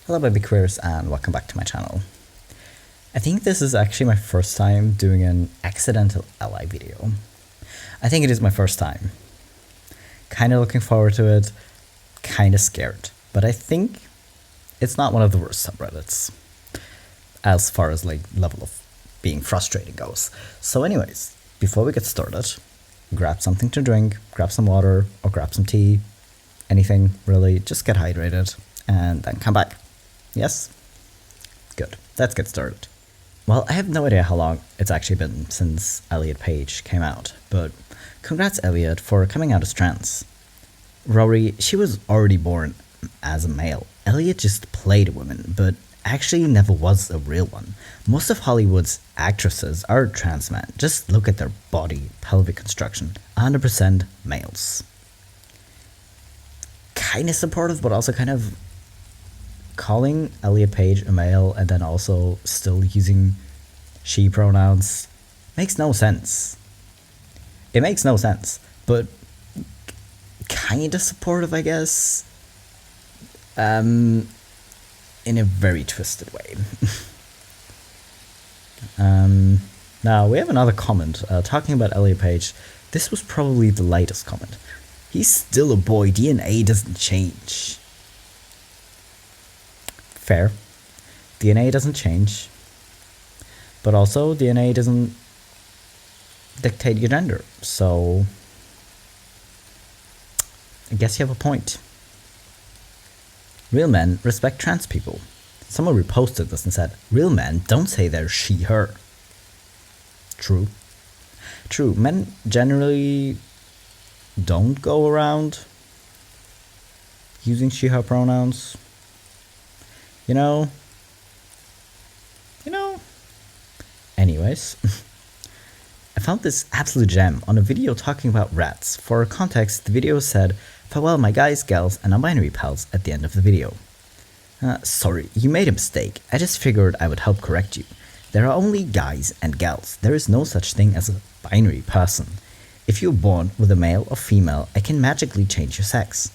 Hello BabyQueers and welcome back to my channel. I think this is actually my first time doing an accidental ally video. I think it is my first time. Kinda looking forward to it, kinda scared, but I think it's not one of the worst subreddits as far as like level of being frustrating goes. So anyways, before we get started, grab something to drink, grab some water or grab some tea, anything really, just get hydrated and then come back. Yes? Good. Let's get started. Well, I have no idea how long it's actually been since Elliot Page came out, but congrats Elliot for coming out as trans. Rory, she was already born as a male. Elliot just played a woman, but actually never was a real one. Most of Hollywood's actresses are trans men. Just look at their body, pelvic construction. 100% males. Kinda supportive, but also kind of calling Elliot Page a male and then also still using she pronouns makes no sense. It makes no sense, but kinda supportive, I guess. In a very twisted way. Now we have another comment talking about Elliot Page. This was probably the latest comment. He's still a boy, DNA doesn't change. Fair. DNA doesn't change. But also, DNA doesn't dictate your gender. So, I guess you have a point. Real men respect trans people. Someone reposted this and said, real men don't say they're she, her. True. True. Men generally don't go around using she, her pronouns. You know. Anyways, I found this absolute gem on a video talking about rats. For context, the video said, farewell my guys, gals, and non-binary pals at the end of the video. Sorry, you made a mistake. I just figured I would help correct you. There are only guys and gals. There is no such thing as a binary person. If you're born with a male or female, I can magically change your sex.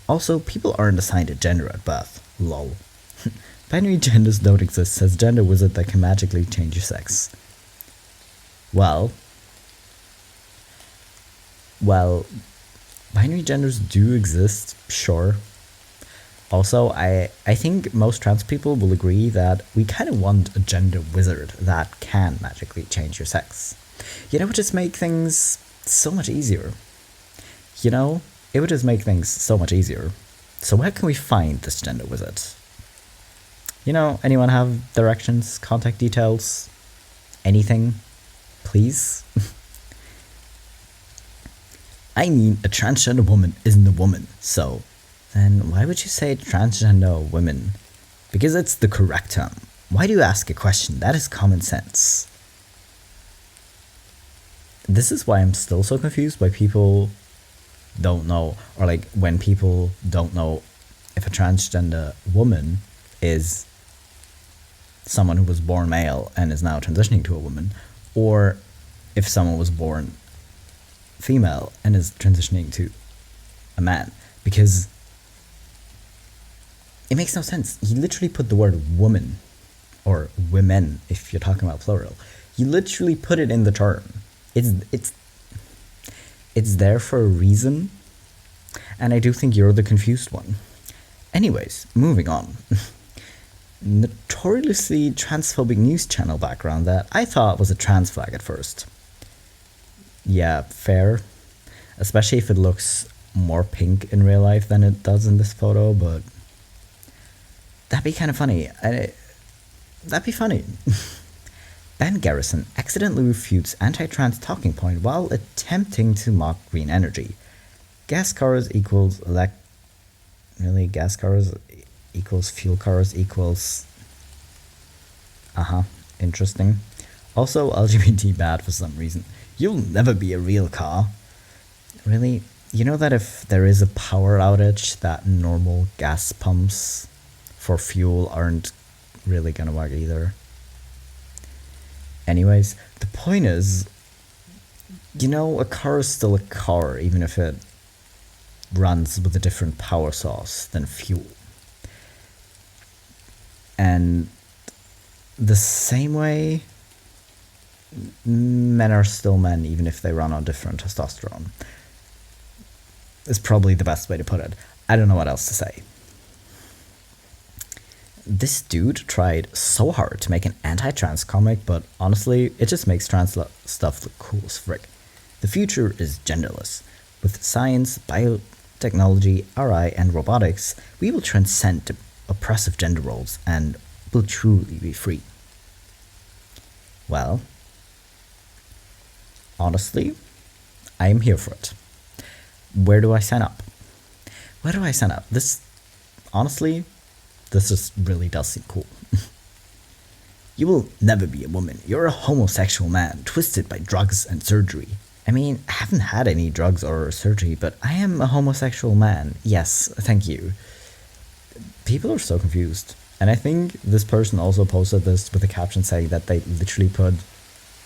Also, people aren't assigned a gender at birth. Lol. Binary genders don't exist, says gender wizard that can magically change your sex. Well, binary genders do exist, sure. Also, I think most trans people will agree that we kind of want a gender wizard that can magically change your sex. You know, it would just make things so much easier. You know, it would just make things so much easier. So where can we find this gender wizard? You know, anyone have directions, contact details, anything, please? I mean, a transgender woman isn't a woman, so then why would you say transgender women? Because it's the correct term. Why do you ask a question? That is common sense. This is why I'm still so confused why people don't know, or like when people don't know if a transgender woman is someone who was born male and is now transitioning to a woman, or if someone was born female and is transitioning to a man, because it makes no sense. You literally put the word woman, or women if you're talking about plural, you literally put it in the term. It's there for a reason, and I do think you're the confused one. Anyways, moving on. Notoriously transphobic news channel background that I thought was a trans flag at first. Yeah, fair. Especially if it looks more pink in real life than it does in this photo, but that'd be kind of funny. That'd be funny. Ben Garrison accidentally refutes anti-trans talking point while attempting to mock green energy. Gas cars equals gas cars equals fuel cars equals interesting. Also LGBT bad for some reason. You'll never be a real car. Really? You know that if there is a power outage that normal gas pumps for fuel aren't really gonna work either. Anyways, the point is, you know, a car is still a car even if it runs with a different power source than fuel. And the same way, men are still men even if they run on different testosterone. Is probably the best way to put it. I don't know what else to say. This dude tried so hard to make an anti-trans comic, but honestly, it just makes trans stuff look cool as frick. The future is genderless. With science, biotechnology, RI, and robotics, we will transcend oppressive gender roles and will truly be free. Well, honestly, I am here for it. Where do I sign up? Where do I sign up? Honestly, this just really does seem cool. You will never be a woman. You're a homosexual man, twisted by drugs and surgery. I mean, I haven't had any drugs or surgery, but I am a homosexual man. Yes, thank you. People are so confused. And I think this person also posted this with a caption saying that they literally put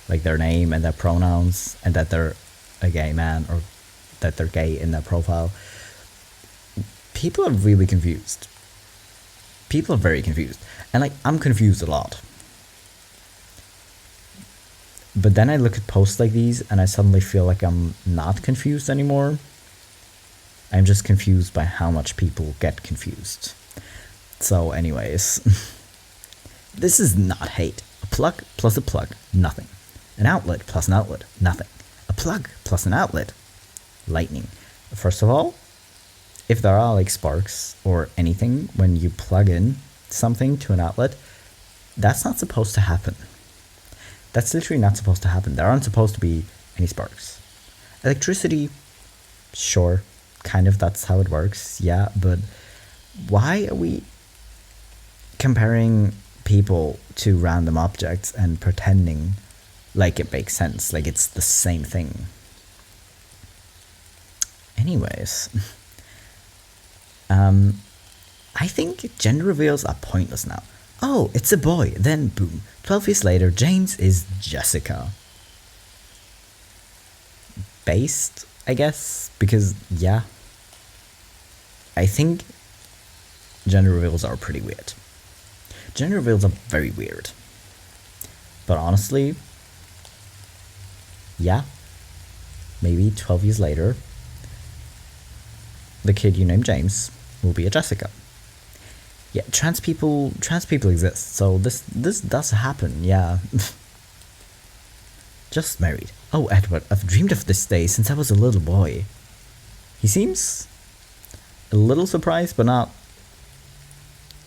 like their name and their pronouns and that they're a gay man or that they're gay in their profile. People are really confused. People are very confused. And like, I'm confused a lot. But then I look at posts like these and I suddenly feel like I'm not confused anymore. I'm just confused by how much people get confused. So anyways, this is not hate. A plug plus a plug, nothing. An outlet plus an outlet, nothing. A plug plus an outlet, lightning. First of all, if there are like sparks or anything when you plug in something to an outlet, that's not supposed to happen. That's literally not supposed to happen. There aren't supposed to be any sparks. Electricity, sure, kind of that's how it works, yeah, but why are we comparing people to random objects and pretending like it makes sense, like it's the same thing? Anyways, I think gender reveals are pointless now. Oh, it's a boy, then boom, 12 years later, James is Jessica. Based, I guess, because, yeah, I think gender reveals are pretty weird. Gender reveals are very weird. But honestly, yeah, maybe 12 years later, the kid you named James will be a Jessica. Yeah, trans people exist, so this does happen, yeah. Just married. Oh, Edward, I've dreamed of this day since I was a little boy. He seems a little surprised, but not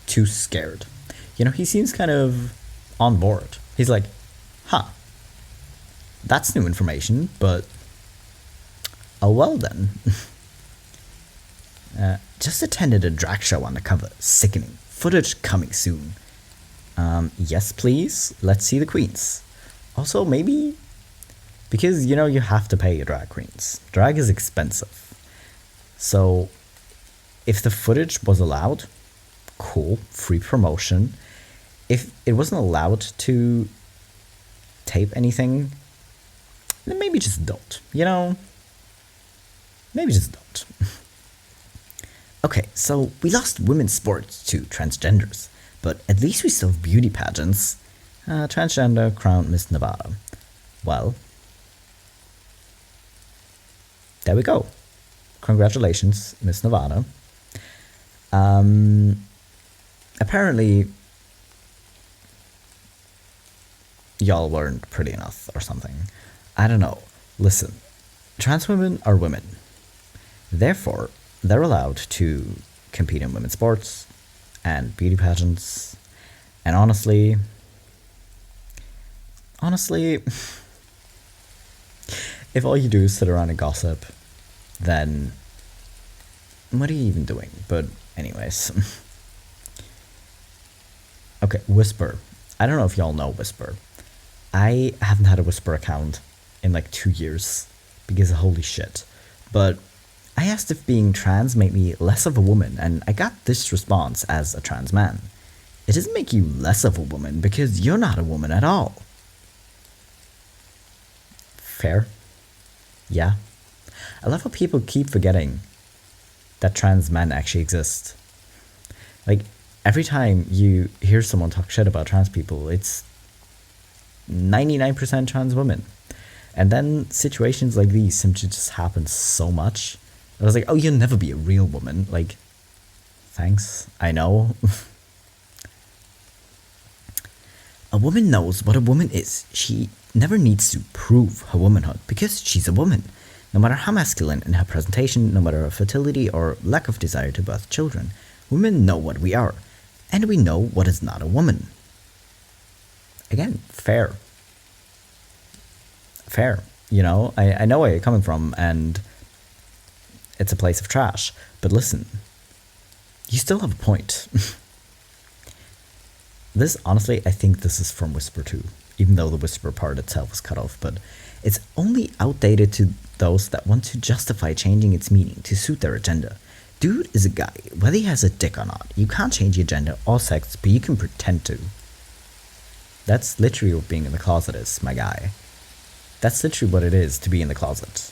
too scared. You know, he seems kind of on board. He's like, huh, that's new information, but oh well then. Just attended a drag show on the cover. Sickening. Footage coming soon. Yes, please. Let's see the queens. Also, maybe because, you know, you have to pay your drag queens. Drag is expensive. So, if the footage was allowed, cool, free promotion. If it wasn't allowed to tape anything, then maybe just don't. You know? Maybe just don't. Okay, so we lost women's sports to transgenders, but at least we still have beauty pageants. Transgender crowned Miss Nevada. Well, there we go. Congratulations, Miss Nevada. Apparently, y'all weren't pretty enough or something. I don't know. Listen, trans women are women. Therefore, they're allowed to compete in women's sports and beauty pageants. And honestly, if all you do is sit around and gossip, then what are you even doing? But anyways. Okay, Whisper. I don't know if y'all know Whisper. I haven't had a Whisper account in like 2 years because holy shit. But I asked if being trans made me less of a woman, and I got this response as a trans man. It doesn't make you less of a woman because you're not a woman at all. Fair? Yeah. I love how people keep forgetting that trans men actually exist. Like, every time you hear someone talk shit about trans people, it's 99% trans women. And then situations like these seem to just happen so much. I was like, oh, you'll never be a real woman. Like, thanks, I know. A woman knows what a woman is. She never needs to prove her womanhood because she's a woman. No matter how masculine in her presentation, no matter her fertility or lack of desire to birth children, women know what we are. And we know what is not a woman. Again, fair. Fair. You know, I know where you're coming from, and it's a place of trash. But listen, you still have a point. This, honestly, I think this is from Whisper 2, even though the Whisper part itself is cut off, but it's only outdated to those that want to justify changing its meaning to suit their agenda. Dude is a guy, whether he has a dick or not. You can't change your gender or sex, but you can pretend to. That's literally what being in the closet is, my guy. That's literally what it is to be in the closet.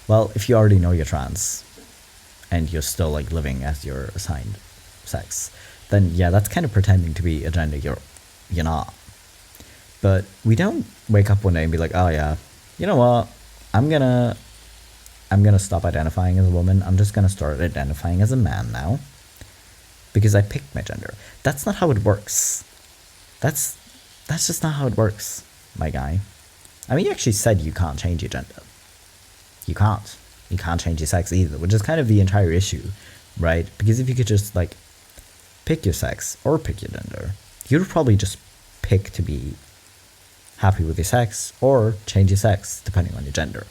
Well, if you already know you're trans, and you're still like living as your assigned sex, then yeah, that's kind of pretending to be a gender you're not. But we don't wake up one day and be like, oh yeah, you know what, I'm gonna stop identifying as a woman. I'm just gonna start identifying as a man now, because I picked my gender. That's not how it works. That's just not how it works, my guy. I mean, you actually said you can't change your gender. You can't. You can't change your sex either, which is kind of the entire issue, right? Because if you could just like pick your sex or pick your gender, you'd probably just pick to be happy with your sex or change your sex depending on your gender.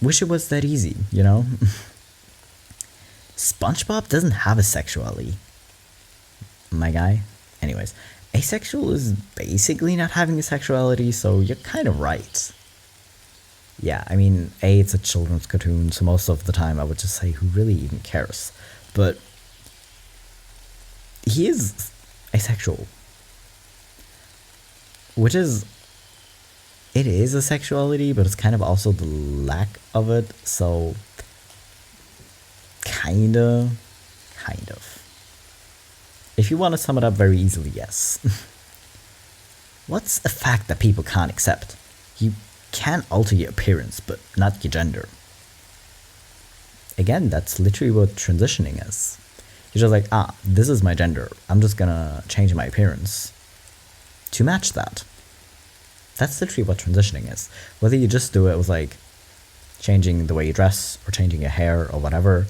Wish it was that easy, you know? SpongeBob doesn't have a sexuality, my guy. Anyways, asexual is basically not having a sexuality, so you're kind of right. Yeah, I mean, it's a children's cartoon, so most of the time I would just say, who really even cares? But he is asexual, which is, it is a sexuality, but it's kind of also the lack of it, so kind of. If you want to sum it up very easily, yes. What's a fact that people can't accept? You can alter your appearance, but not your gender. Again, that's literally what transitioning is. You're just like, this is my gender. I'm just gonna change my appearance to match that. That's literally what transitioning is. Whether you just do it with like changing the way you dress or changing your hair or whatever,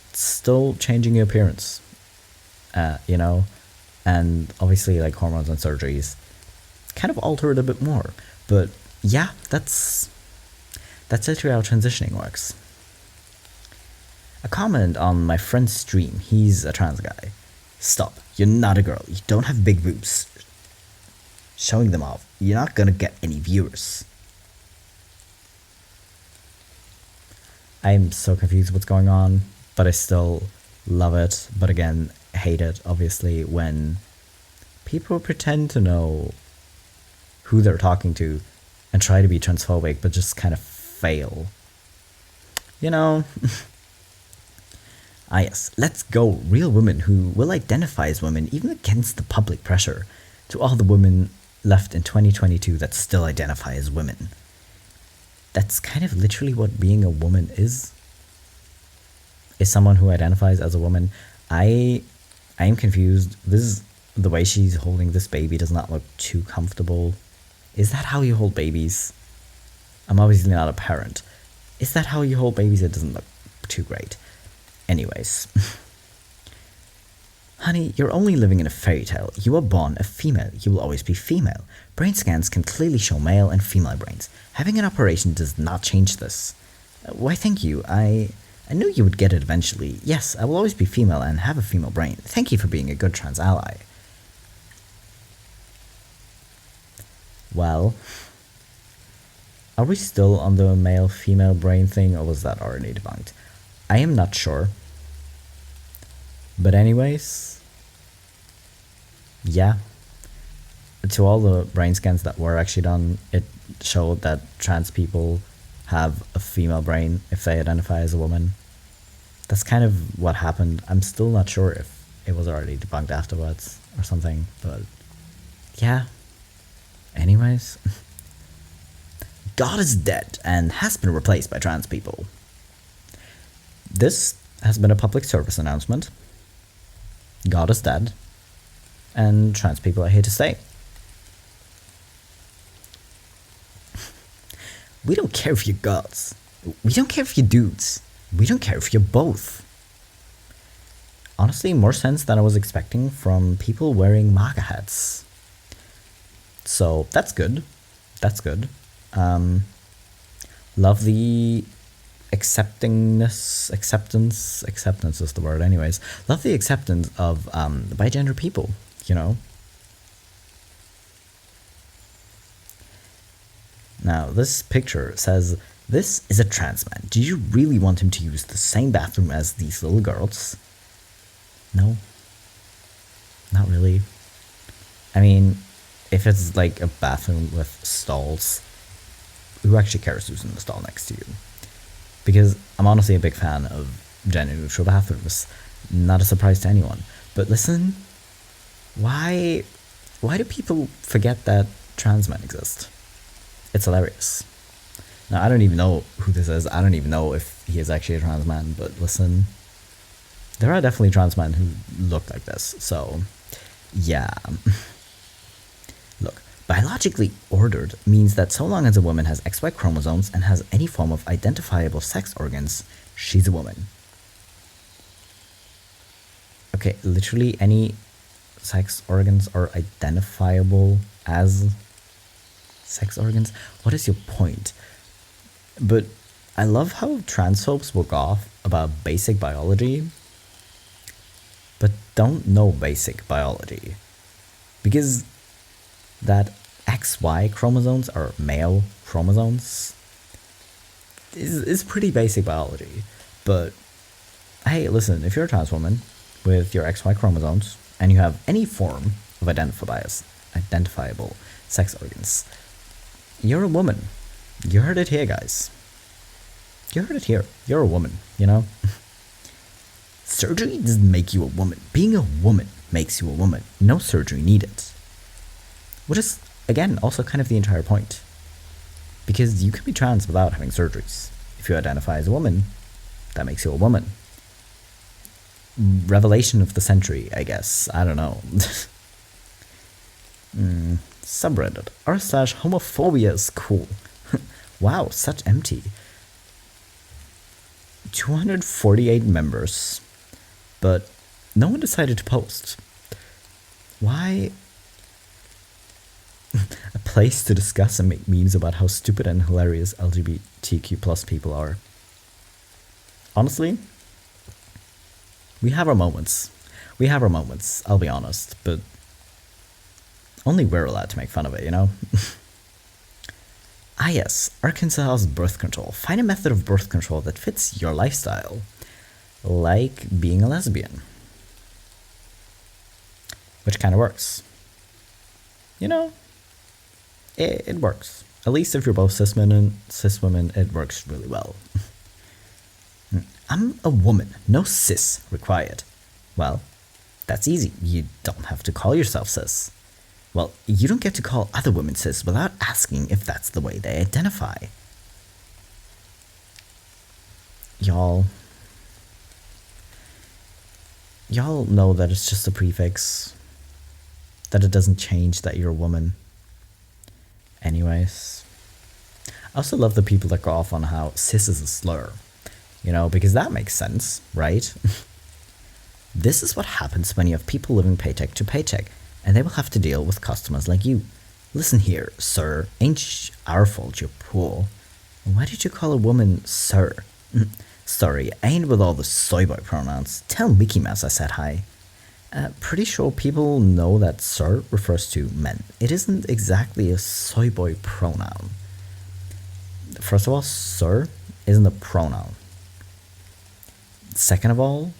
it's still changing your appearance. You know, and obviously like hormones and surgeries kind of alter it a bit more. But yeah, that's literally how transitioning works. A comment on my friend's stream, he's a trans guy. Stop, you're not a girl, you don't have big boobs. Showing them off, you're not gonna get any viewers. I'm so confused what's going on, but I still love it. But again, hate it, obviously, when people pretend to know who they're talking to and try to be transphobic, but just kind of fail. You know? Yes, let's go. Real women who will identify as women, even against the public pressure. To all the women left in 2022 that still identify as women. That's kind of literally what being a woman is someone who identifies as a woman. I am confused. The way she's holding this baby does not look too comfortable. Is that how you hold babies? I'm obviously not a parent. Is that how you hold babies? It doesn't look too great. Anyways. Honey, you're only living in a fairy tale. You were born a female. You will always be female. Brain scans can clearly show male and female brains. Having an operation does not change this. Why, thank you. I knew you would get it eventually. Yes, I will always be female and have a female brain. Thank you for being a good trans ally. Well, are we still on the male-female brain thing, or was that already debunked? I am not sure. But anyways, yeah. To all the brain scans that were actually done, it showed that trans people have a female brain if they identify as a woman. That's kind of what happened. I'm still not sure if it was already debunked afterwards or something, but yeah. Anyways, God is dead and has been replaced by trans people. This has been a public service announcement. God is dead, and trans people are here to stay. We don't care if you're gods. We don't care if you're dudes. We don't care if you're both. Honestly, more sense than I was expecting from people wearing MAGA hats. So that's good. That's good. Love the acceptance is the word anyways. Love the acceptance of bigender people, you know. Now, this picture says, "This is a trans man. Do you really want him to use the same bathroom as these little girls?" No. Not really. I mean, if it's like a bathroom with stalls, who actually cares who's in the stall next to you? Because I'm honestly a big fan of gender-neutral bathrooms. Not a surprise to anyone. But listen, why do people forget that trans men exist? It's hilarious. Now, I don't even know who this is. I don't even know if he is actually a trans man, but listen, there are definitely trans men who look like this, so yeah. Look, biologically ordered means that so long as a woman has XY chromosomes and has any form of identifiable sex organs, she's a woman. Okay, literally any sex organs are identifiable as sex organs? What is your point? But I love how transphobes will go off about basic biology, but don't know basic biology. Because that XY chromosomes are male chromosomes is pretty basic biology. But hey, listen, if you're a trans woman with your XY chromosomes and you have any form of identifiable sex organs, you're a woman. You heard it here, guys. You heard it here. You're a woman, you know? Surgery doesn't make you a woman. Being a woman makes you a woman. No surgery needed. Which is, again, also kind of the entire point. Because you can be trans without having surgeries. If you identify as a woman, that makes you a woman. Revelation of the century, I guess. I don't know. Subreddit. r/homophobia is cool. Wow, such empty. 248 members. But no one decided to post. Why? A place to discuss and make memes about how stupid and hilarious LGBTQ plus people are. Honestly, we have our moments. We have our moments, I'll be honest, but only we're allowed to make fun of it, you know? Ah yes, Arkansas's birth control. Find a method of birth control that fits your lifestyle. Like being a lesbian. Which kind of works. You know, it works. At least if you're both cis women, it works really well. I'm a woman, no cis required. Well, that's easy. You don't have to call yourself cis. Well, you don't get to call other women cis without asking if that's the way they identify. Y'all know that it's just a prefix. That it doesn't change that you're a woman. Anyways. I also love the people that go off on how cis is a slur. You know, because that makes sense, right? This is what happens when you have people living paycheck to paycheck, and they will have to deal with customers like you. Listen here, sir, ain't our fault you're poor. Why did you call a woman sir? Sorry, I ain't with all the soy boy pronouns. Tell Mickey Mouse I said hi. Pretty sure people know that sir refers to men. It isn't exactly a soy boy pronoun. First of all, sir isn't a pronoun. Second of all,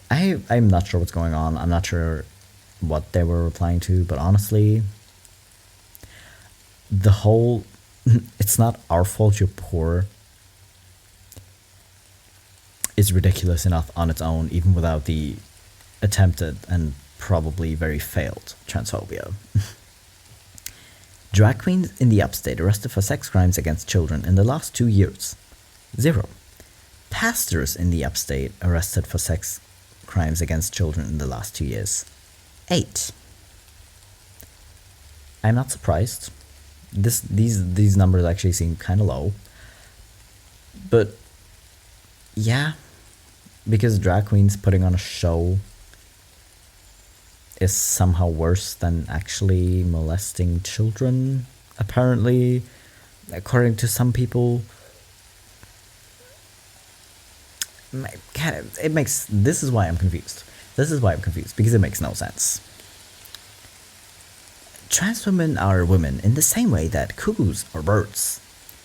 I'm not sure what's going on. I'm not sure what they were replying to, but honestly, the whole, it's not our fault you're poor, is ridiculous enough on its own, even without the attempted and probably very failed transphobia. Drag queens in the upstate arrested for sex crimes against children in the last 2 years. 0. Pastors in the upstate arrested for sex crimes against children in the last 2 years. 8. I'm not surprised. These numbers actually seem kind of low. But yeah, because drag queens putting on a show is somehow worse than actually molesting children, apparently, according to some people. This is why I'm confused. Because it makes no sense. Trans women are women in the same way that cuckoos are birds.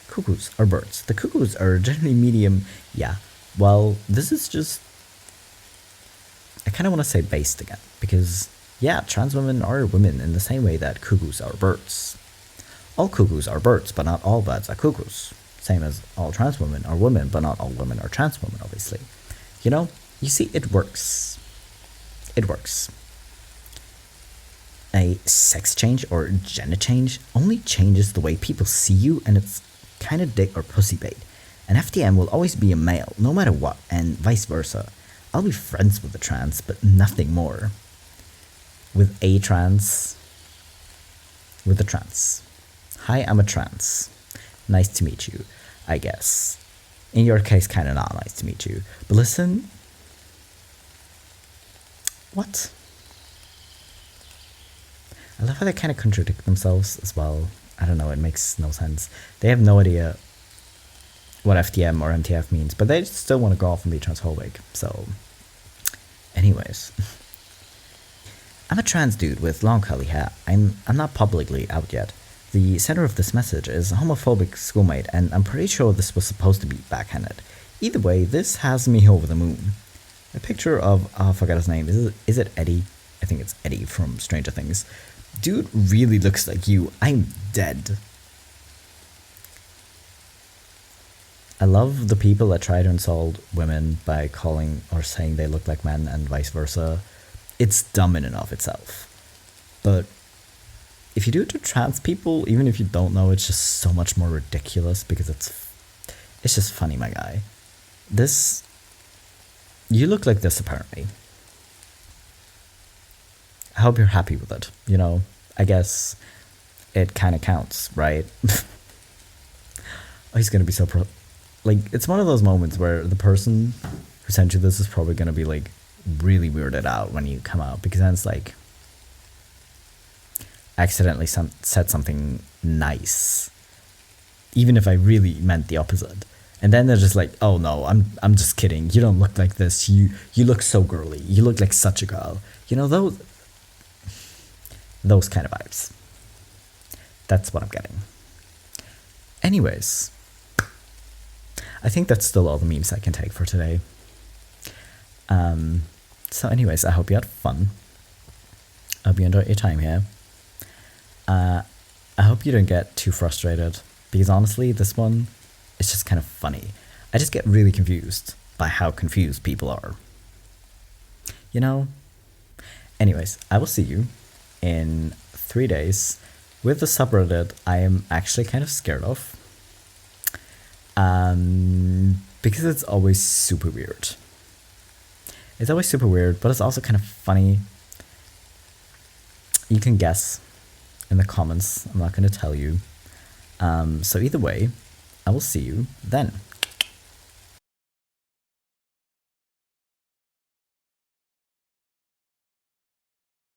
The cuckoos are generally medium. Yeah, well, this is just... I kind of want to say based again, because, yeah, trans women are women in the same way that cuckoos are birds. All cuckoos are birds, but not all birds are cuckoos. Same as all trans women are women, but not all women are trans women, obviously. You know, you see, it works. It works. A sex change or gender change only changes the way people see you, and it's kind of dick or pussy bait. An FTM will always be a male, no matter what, and vice versa. I'll be friends with the trans, but nothing more. With the trans. Hi, I'm a trans. Nice to meet you, I guess. In your case, kind of not nice to meet you. But listen. What? I love how they kind of contradict themselves as well. I don't know, it makes no sense. They have no idea what FTM or MTF means, but they still want to go off and be transphobic. So, anyways. I'm a trans dude with long curly hair. I'm not publicly out yet. The center of this message is a homophobic schoolmate, and I'm pretty sure this was supposed to be backhanded. Either way, this has me over the moon. A picture of, I forgot his name, is it Eddie? I think it's Eddie from Stranger Things. Dude really looks like you. I'm dead. I love the people that try to insult women by calling or saying they look like men and vice versa. It's dumb in and of itself. But if you do it to trans people, even if you don't know, it's just so much more ridiculous because it's just funny, my guy. You look like this apparently. I hope you're happy with it. You know, I guess it kind of counts, right? Oh, he's gonna be so like, it's one of those moments where the person who sent you this is probably gonna be like really weirded out when you come out, because then it's like accidentally said something nice, even if I really meant the opposite. And then they're just like, oh no, I'm just kidding. You don't look like this. You look so girly. You look like such a girl. You know, those kind of vibes. That's what I'm getting. Anyways, I think that's still all the memes I can take for today. So anyways, I hope you had fun. I hope you enjoyed your time here. I hope you don't get too frustrated, because honestly, this one is just kind of funny. I just get really confused by how confused people are. You know? Anyways, I will see you in 3 days with the subreddit I am actually kind of scared of. Because it's always super weird. It's always super weird, but it's also kind of funny. You can guess in the comments. I'm not going to tell you. So either way, I will see you then.